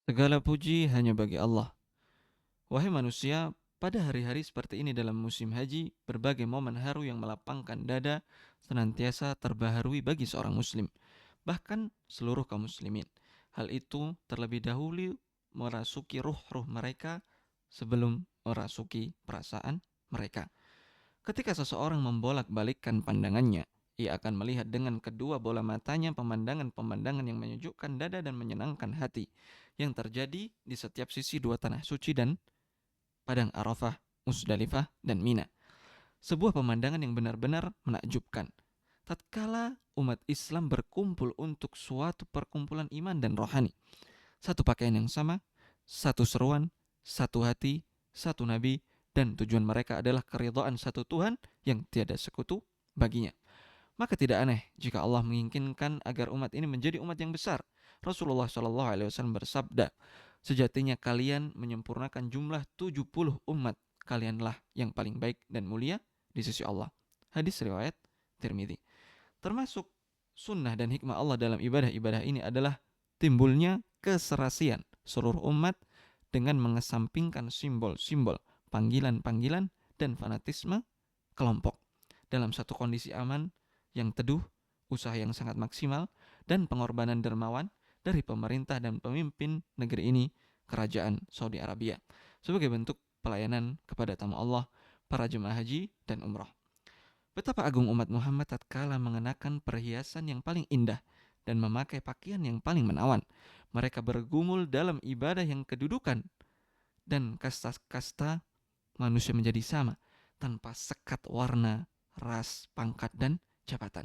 Segala puji hanya bagi Allah. Wahai manusia, pada hari-hari seperti ini dalam musim haji, berbagai momen haru yang melapangkan dada senantiasa terbaharui bagi seorang muslim, bahkan seluruh kaum muslimin. Hal itu terlebih dahulu merasuki ruh-ruh mereka sebelum merasuki perasaan mereka. Ketika seseorang membolak-balikkan pandangannya, ia akan melihat dengan kedua bola matanya pemandangan-pemandangan yang menyejukkan dada dan menyenangkan hati yang terjadi di setiap sisi dua tanah suci dan Padang Arafah, Musdalifah, dan Mina. Sebuah pemandangan yang benar-benar menakjubkan. Tatkala umat Islam berkumpul untuk suatu perkumpulan iman dan rohani. Satu pakaian yang sama, satu seruan, satu hati, satu nabi, dan tujuan mereka adalah keridhaan satu Tuhan yang tiada sekutu baginya. Maka tidak aneh jika Allah menginginkan agar umat ini menjadi umat yang besar. Rasulullah SAW bersabda, sejatinya kalian menyempurnakan jumlah 70 umat, kalianlah yang paling baik dan mulia di sisi Allah. Hadis riwayat Tirmidzi. Termasuk sunnah dan hikmah Allah dalam ibadah-ibadah ini adalah timbulnya keserasian seluruh umat dengan mengesampingkan simbol-simbol, panggilan-panggilan, dan fanatisme kelompok. Dalam satu kondisi aman yang teduh, usaha yang sangat maksimal, dan pengorbanan dermawan dari pemerintah dan pemimpin negeri ini, Kerajaan Saudi Arabia, sebagai bentuk pelayanan kepada tamu Allah, para jemaah haji, dan umrah. Betapa agung umat Muhammad tatkala mengenakan perhiasan yang paling indah dan memakai pakaian yang paling menawan. Mereka bergumul dalam ibadah yang kedudukan dan kasta-kasta manusia menjadi sama tanpa sekat warna, ras, pangkat, dan jabatan.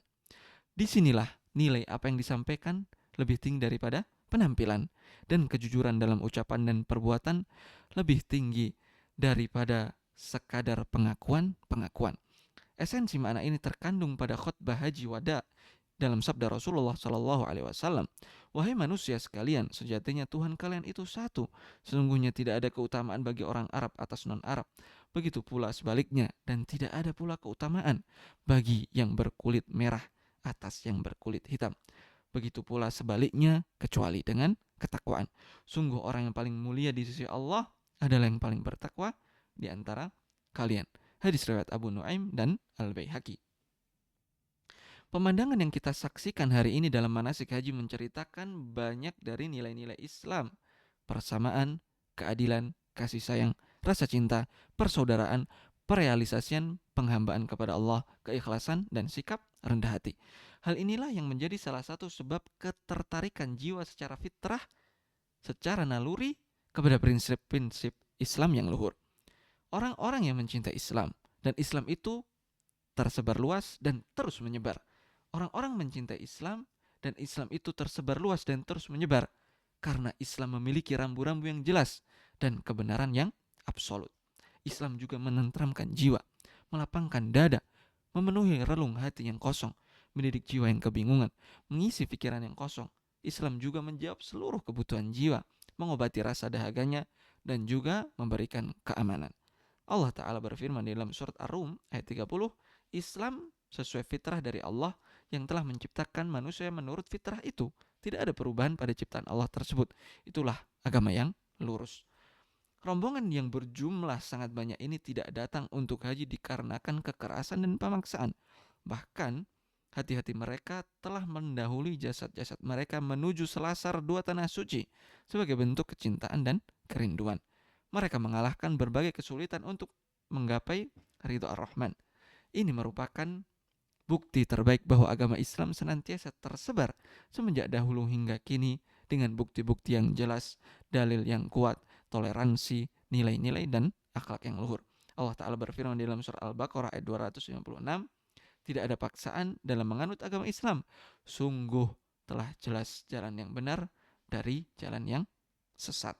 Disinilah nilai apa yang disampaikan lebih tinggi daripada penampilan, dan kejujuran dalam ucapan dan perbuatan lebih tinggi daripada sekadar pengakuan-pengakuan. Esensi makna ini terkandung pada khutbah haji wada dalam sabda Rasulullah Shallallahu Alaihi Wasallam, wahai manusia sekalian, sejatinya Tuhan kalian itu satu. Sesungguhnya tidak ada keutamaan bagi orang Arab atas non Arab. Begitu pula sebaliknya, dan tidak ada pula keutamaan bagi yang berkulit merah atas yang berkulit hitam. Begitu pula sebaliknya, kecuali dengan ketakwaan. Sungguh orang yang paling mulia di sisi Allah adalah yang paling bertakwa di antara kalian. Hadis riwayat Abu Nuaim dan Al-Baihaqi. Pemandangan yang kita saksikan hari ini dalam manasik haji menceritakan banyak dari nilai-nilai Islam, persamaan, keadilan, kasih sayang, rasa cinta, persaudaraan, perealisasian penghambaan kepada Allah, keikhlasan, dan sikap rendah hati. Hal inilah yang menjadi salah satu sebab ketertarikan jiwa secara fitrah, secara naluri, kepada prinsip-prinsip Islam yang luhur. Orang-orang yang mencintai Islam, dan Islam itu tersebar luas dan terus menyebar. Orang-orang mencintai Islam dan Islam itu tersebar luas dan terus menyebar karena Islam memiliki rambu-rambu yang jelas dan kebenaran yang absolut. Islam juga menenteramkan jiwa, melapangkan dada, memenuhi relung hati yang kosong, mendidik jiwa yang kebingungan, mengisi pikiran yang kosong. Islam juga menjawab seluruh kebutuhan jiwa, mengobati rasa dahaganya, dan juga memberikan keamanan. Allah Ta'ala berfirman di dalam surat Ar-Rum ayat 30, Islam sesuai fitrah dari Allah yang telah menciptakan manusia menurut fitrah itu. Tidak ada perubahan pada ciptaan Allah tersebut. Itulah agama yang lurus. Rombongan yang berjumlah sangat banyak ini tidak datang untuk haji dikarenakan kekerasan dan pemaksaan. Bahkan hati-hati mereka telah mendahului jasad-jasad mereka menuju selasar dua tanah suci sebagai bentuk kecintaan dan kerinduan. Mereka mengalahkan berbagai kesulitan untuk menggapai ridho Ar-Rahman. Ini merupakan bukti terbaik bahwa agama Islam senantiasa tersebar semenjak dahulu hingga kini dengan bukti-bukti yang jelas, dalil yang kuat, toleransi, nilai-nilai, dan akhlak yang luhur. Allah Ta'ala berfirman di dalam surah Al-Baqarah ayat 256, tidak ada paksaan dalam menganut agama Islam. Sungguh telah jelas jalan yang benar dari jalan yang sesat.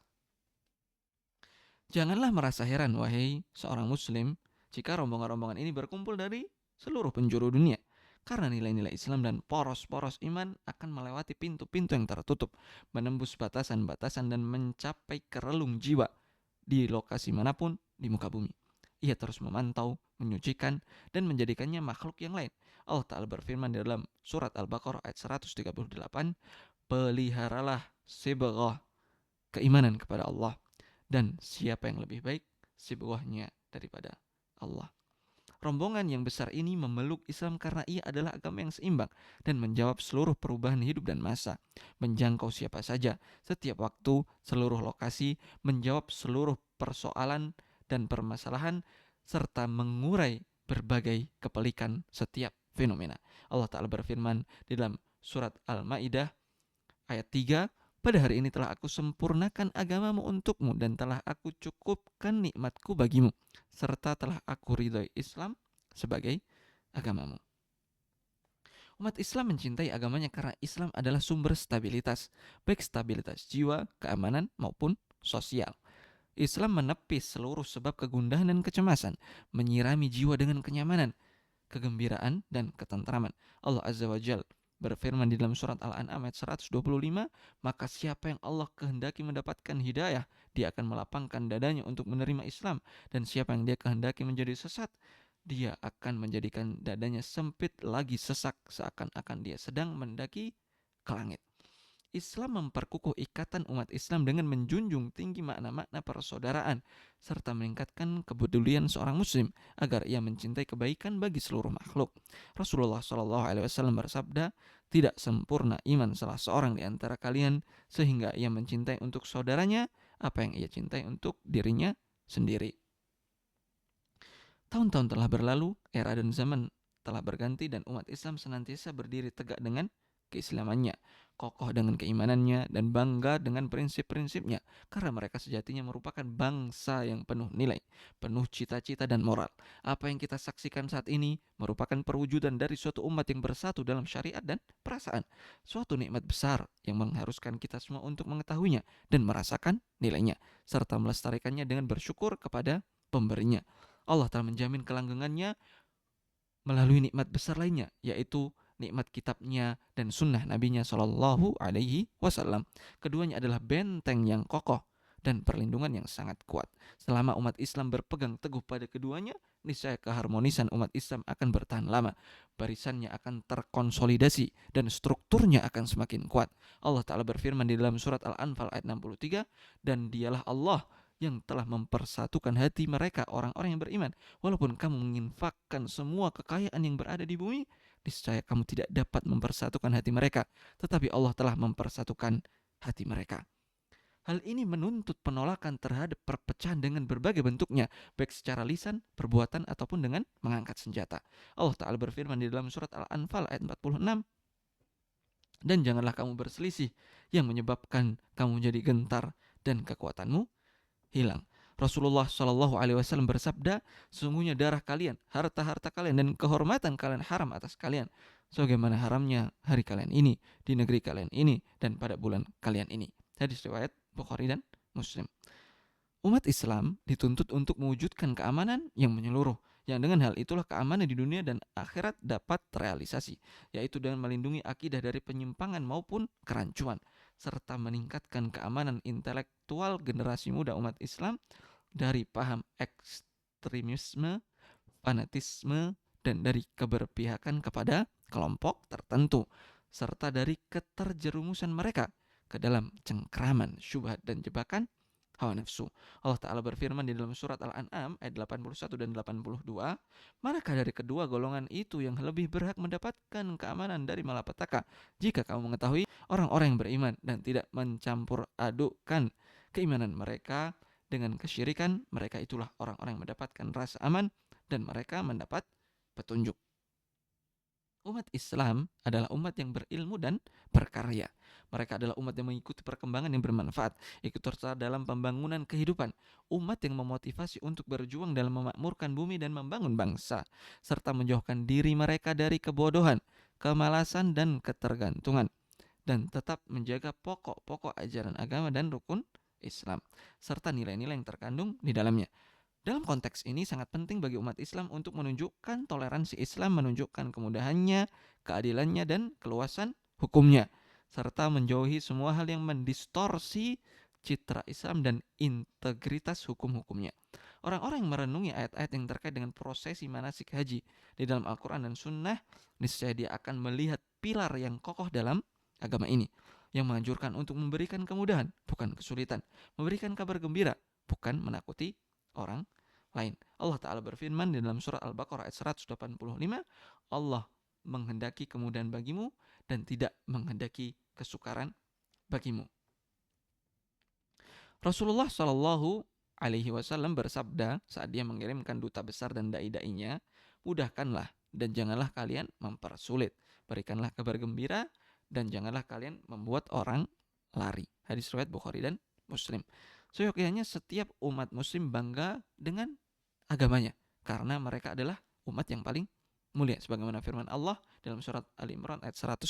Janganlah merasa heran, wahai seorang muslim, jika rombongan-rombongan ini berkumpul dari seluruh penjuru dunia. Karena nilai-nilai Islam dan poros-poros iman akan melewati pintu-pintu yang tertutup, menembus batasan-batasan dan mencapai kerelung jiwa di lokasi manapun di muka bumi. Ia terus memantau, menyucikan, dan menjadikannya makhluk yang lain. Allah Ta'ala berfirman di dalam surat Al-Baqarah ayat 138, peliharalah sibghah keimanan kepada Allah, dan siapa yang lebih baik sebuahnya daripada Allah. Rombongan yang besar ini memeluk Islam karena ia adalah agama yang seimbang dan menjawab seluruh perubahan hidup dan masa, menjangkau siapa saja, setiap waktu, seluruh lokasi, menjawab seluruh persoalan dan permasalahan, serta mengurai berbagai kepelikan setiap fenomena. Allah Ta'ala berfirman di dalam surat Al-Ma'idah ayat 3, pada hari ini telah aku sempurnakan agamamu untukmu dan telah aku cukupkan nikmatku bagimu, serta telah aku ridhoi Islam sebagai agamamu. Umat Islam mencintai agamanya karena Islam adalah sumber stabilitas, baik stabilitas jiwa, keamanan, maupun sosial. Islam menepis seluruh sebab kegundahan dan kecemasan, menyirami jiwa dengan kenyamanan, kegembiraan, dan ketentraman. Allah Azza wa Jal berfirman di dalam surat Al-An'am ayat 125, maka siapa yang Allah kehendaki mendapatkan hidayah, dia akan melapangkan dadanya untuk menerima Islam, dan siapa yang dia kehendaki menjadi sesat, dia akan menjadikan dadanya sempit lagi sesak seakan-akan dia sedang mendaki ke langit. Islam memperkukuh ikatan umat Islam dengan menjunjung tinggi makna-makna persaudaraan serta meningkatkan kepedulian seorang muslim agar ia mencintai kebaikan bagi seluruh makhluk. Rasulullah SAW bersabda, tidak sempurna iman salah seorang di antara kalian sehingga ia mencintai untuk saudaranya apa yang ia cintai untuk dirinya sendiri. Tahun-tahun telah berlalu, era dan zaman telah berganti dan umat Islam senantiasa berdiri tegak dengan keislamannya, kokoh dengan keimanannya, dan bangga dengan prinsip-prinsipnya, karena mereka sejatinya merupakan bangsa yang penuh nilai, penuh cita-cita dan moral. Apa yang kita saksikan saat ini merupakan perwujudan dari suatu umat yang bersatu dalam syariat dan perasaan, suatu nikmat besar yang mengharuskan kita semua untuk mengetahuinya dan merasakan nilainya, serta melestarikannya dengan bersyukur kepada pemberinya. Allah telah menjamin kelanggengannya melalui nikmat besar lainnya, yaitu nikmat kitabnya dan sunnah nabinya Shallallahu Alaihi Wasallam. Keduanya adalah benteng yang kokoh dan perlindungan yang sangat kuat. Selama umat Islam berpegang teguh pada keduanya, niscaya keharmonisan umat Islam akan bertahan lama, barisannya akan terkonsolidasi, dan strukturnya akan semakin kuat. Allah Ta'ala berfirman di dalam surat Al-Anfal ayat 63, dan dialah Allah yang telah mempersatukan hati mereka, orang-orang yang beriman. Walaupun kamu menginfakkan semua kekayaan yang berada di bumi, niscaya kamu tidak dapat mempersatukan hati mereka, tetapi Allah telah mempersatukan hati mereka. Hal ini menuntut penolakan terhadap perpecahan dengan berbagai bentuknya, baik secara lisan, perbuatan, ataupun dengan mengangkat senjata. Allah Ta'ala berfirman di dalam surat Al-Anfal ayat 46, dan janganlah kamu berselisih yang menyebabkan kamu menjadi gentar dan kekuatanmu hilang. Rasulullah Shallallahu Alaihi Wasallam bersabda, sesungguhnya darah kalian, harta-harta kalian, dan kehormatan kalian haram atas kalian, sebagaimana haramnya hari kalian ini, di negeri kalian ini, dan pada bulan kalian ini. Hadis riwayat Bukhari dan Muslim. Umat Islam dituntut untuk mewujudkan keamanan yang menyeluruh, yang dengan hal itulah keamanan di dunia dan akhirat dapat terrealisasi, yaitu dengan melindungi akidah dari penyimpangan maupun kerancuan, serta meningkatkan keamanan intelektual generasi muda umat Islam dari paham ekstremisme, fanatisme, dan dari keberpihakan kepada kelompok tertentu, serta dari keterjerumusan mereka ke dalam cengkraman, syubhat, dan jebakan hawa nafsu. Allah Ta'ala berfirman di dalam surat Al-An'am ayat 81 dan 82, manakah dari kedua golongan itu yang lebih berhak mendapatkan keamanan dari malapetaka? Jika kamu mengetahui orang-orang yang beriman dan tidak mencampur adukkan keimanan mereka dengan kesyirikan, mereka itulah orang-orang yang mendapatkan rasa aman dan mereka mendapat petunjuk. Umat Islam adalah umat yang berilmu dan berkarya. Mereka adalah umat yang mengikuti perkembangan yang bermanfaat, ikut serta dalam pembangunan kehidupan, umat yang memotivasi untuk berjuang dalam memakmurkan bumi dan membangun bangsa, serta menjauhkan diri mereka dari kebodohan, kemalasan, dan ketergantungan, dan tetap menjaga pokok-pokok ajaran agama dan rukun Islam, serta nilai-nilai yang terkandung di dalamnya. Dalam konteks ini sangat penting bagi umat Islam untuk menunjukkan toleransi Islam, menunjukkan kemudahannya, keadilannya, dan keluasan hukumnya, serta menjauhi semua hal yang mendistorsi citra Islam dan integritas hukum-hukumnya. Orang-orang yang merenungi ayat-ayat yang terkait dengan prosesi manasik haji di dalam Al-Quran dan Sunnah, niscaya dia akan melihat pilar yang kokoh dalam agama ini, yang menganjurkan untuk memberikan kemudahan, bukan kesulitan, memberikan kabar gembira, bukan menakuti orang lain. Allah Ta'ala berfirman di dalam surah Al-Baqarah ayat 185, Allah menghendaki kemudahan bagimu dan tidak menghendaki kesukaran bagimu. Rasulullah Shallallahu Alaihi Wasallam bersabda saat dia mengirimkan duta besar dan dai-dainya, mudahkanlah dan janganlah kalian mempersulit, berikanlah kabar gembira dan janganlah kalian membuat orang lari. Hadis riwayat Bukhari dan Muslim. Seyogyanya setiap umat Muslim bangga dengan agamanya karena mereka adalah umat yang paling mulia. Sebagaimana firman Allah dalam surat Al-Imran ayat 110,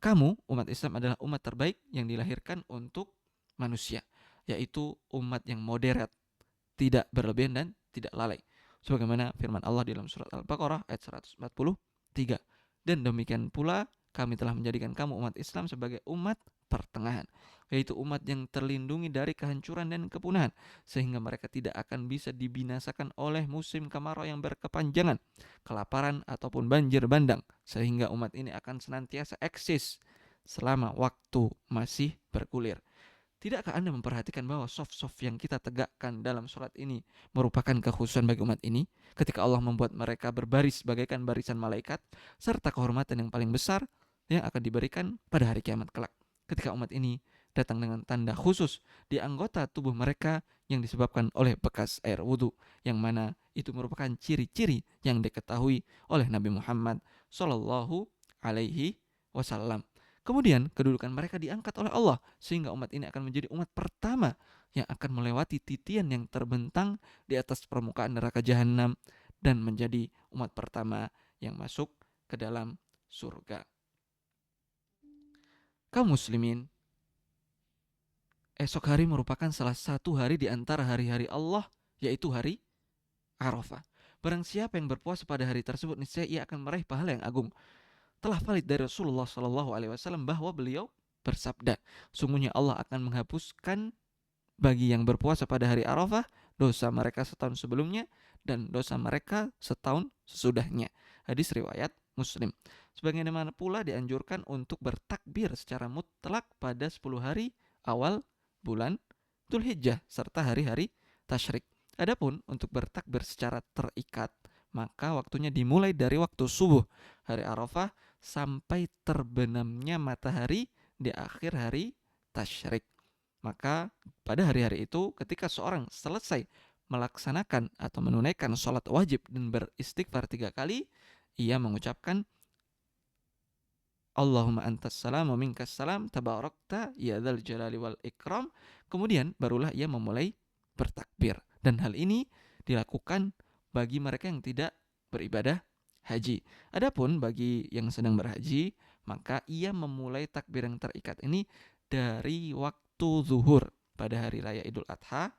kamu umat Islam adalah umat terbaik yang dilahirkan untuk manusia, yaitu umat yang moderat, tidak berlebihan dan tidak lalai. Sebagaimana firman Allah dalam surat Al-Baqarah ayat 143. Dan demikian pula kami telah menjadikan kamu umat Islam sebagai umat pertengahan, yaitu umat yang terlindungi dari kehancuran dan kepunahan, sehingga mereka tidak akan bisa dibinasakan oleh musim kemarau yang berkepanjangan, kelaparan ataupun banjir bandang, sehingga umat ini akan senantiasa eksis selama waktu masih bergulir. Tidakkah Anda memperhatikan bahwa soft-soft yang kita tegakkan dalam sholat ini merupakan kekhususan bagi umat ini ketika Allah membuat mereka berbaris bagaikan barisan malaikat, serta kehormatan yang paling besar yang akan diberikan pada hari kiamat kelak ketika umat ini datang dengan tanda khusus di anggota tubuh mereka yang disebabkan oleh bekas air wudhu, yang mana itu merupakan ciri-ciri yang diketahui oleh Nabi Muhammad Sallallahu Alaihi Wasallam. Kemudian kedudukan mereka diangkat oleh Allah sehingga umat ini akan menjadi umat pertama yang akan melewati titian yang terbentang di atas permukaan neraka jahanam dan menjadi umat pertama yang masuk ke dalam surga. Kaum muslimin, esok hari merupakan salah satu hari di antara hari-hari Allah, yaitu hari Arafah. Barang siapa yang berpuasa pada hari tersebut, niscaya ia akan meraih pahala yang agung. Telah valid dari Rasulullah Shallallahu Alaihi Wasallam bahwa beliau bersabda, sungguhnya Allah akan menghapuskan bagi yang berpuasa pada hari Arafah dosa mereka setahun sebelumnya dan dosa mereka setahun sesudahnya. Hadis riwayat Muslim. Sebagaimana pula dianjurkan untuk bertakbir secara mutlak pada 10 hari awal bulan Dzulhijjah serta hari-hari tasyrik. Adapun untuk bertakbir secara terikat, maka waktunya dimulai dari waktu subuh hari Arafah sampai terbenamnya matahari di akhir hari tasyrik. Maka pada hari-hari itu ketika seorang selesai melaksanakan atau menunaikan sholat wajib dan beristighfar 3 kali, ia mengucapkan Allahumma antas salam wa minkas salam tabarakta ya dzal jalali wal ikram. Kemudian barulah ia memulai bertakbir. Dan hal ini dilakukan bagi mereka yang tidak beribadah haji. Adapun bagi yang sedang berhaji, maka ia memulai takbir yang terikat ini dari waktu zuhur pada hari raya Idul Adha.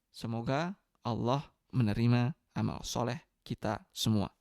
Semoga Allah menerima amal soleh kita semua.